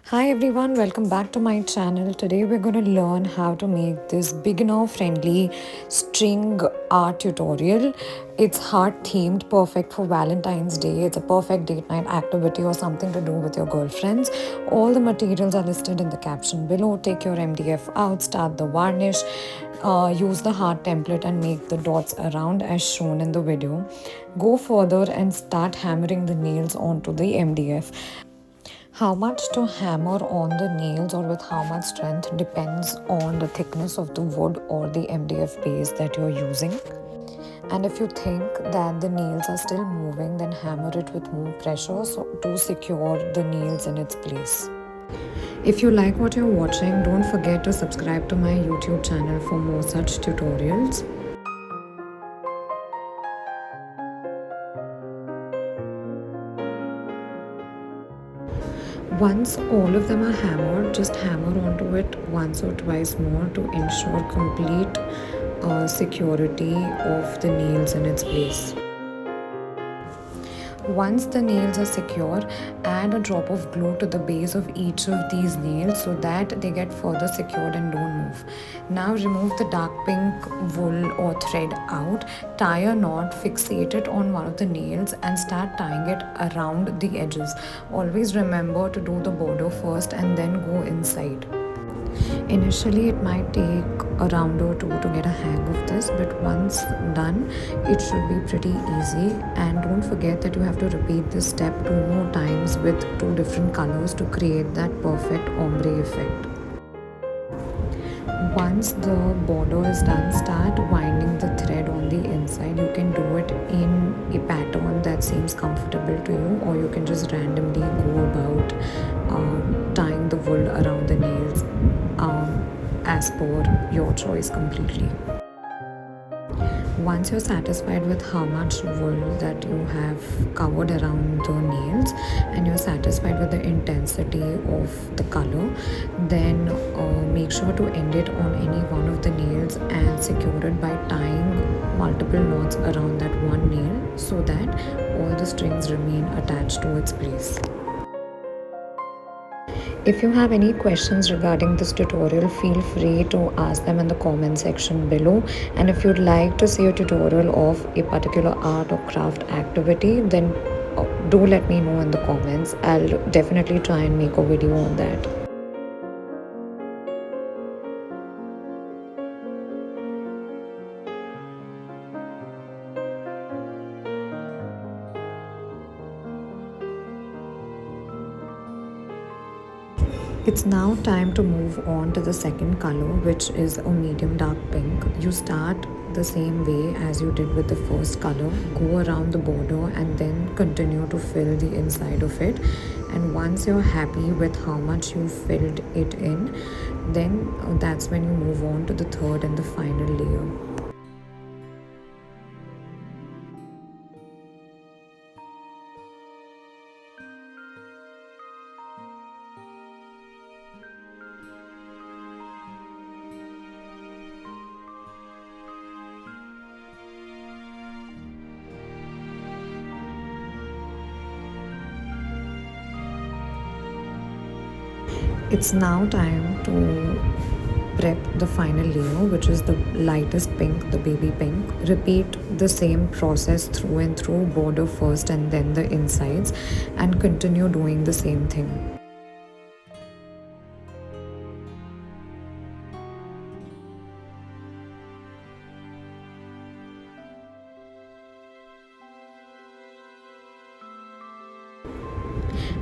Hi everyone, welcome back to my channel. Today we're going to learn how to make this beginner friendly string art tutorial. It's heart themed, perfect for Valentine's Day. It's a perfect date night activity or something to do with your girlfriends. All the materials are listed in the caption below. Take your MDF out, start the varnish, use the heart template and make the dots around as shown in the video. Go further and start hammering the nails onto the MDF. How much to hammer on the nails or with how much strength depends on the thickness of the wood or the MDF base that you're using. And if you think that the nails are still moving, then hammer it with more pressure to secure the nails in its place. If you like what you're watching, don't forget to subscribe to my YouTube channel for more such tutorials. Once all of them are hammered, just hammer onto it once or twice more to ensure complete security of the nails in its place. Once the nails are secure, add a drop of glue to the base of each of these nails so that they get further secured and don't move. Now remove the dark pink wool or thread out, tie a knot, fixate it on one of the nails and start tying it around the edges. Always remember to do the border first and then go inside. Initially, it might take a round or two to get a hang of this, but once done, it should be pretty easy. And don't forget that you have to repeat this step 2 more times with 2 different colors to create that perfect ombre effect. Once the border is done, start winding the thread on the inside. You can do it in a pattern that seems comfortable to you, or you can just randomly go about tying the wool around the nails as per your choice completely. Once you're satisfied with how much wool that you have covered around the nails and you're satisfied with the intensity of the color, then make sure to end it on any one of the nails and secure it by tying multiple knots around that one nail so that all the strings remain attached to its place. If you have any questions regarding this tutorial, feel free to ask them in the comment section below. And if you'd like to see a tutorial of a particular art or craft activity, then do let me know in the comments. I'll definitely try and make a video on that. It's now time to move on to the second color, which is a medium dark pink. You start the same way as you did with the first color. Go around the border and then continue to fill the inside of it. And once you're happy with how much you filled it in, then that's when you move on to the third and the final layer. It's now time to prep the final layer, which is the lightest pink, the baby pink. Repeat the same process through and through, border first and then the insides, and continue doing the same thing.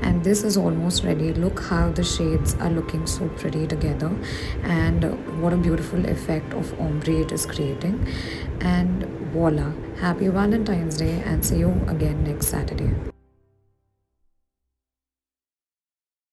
And this is almost ready. Look how the shades are looking so pretty together, and what a beautiful effect of ombre it is creating. And voila, happy Valentine's Day, and see you again next Saturday.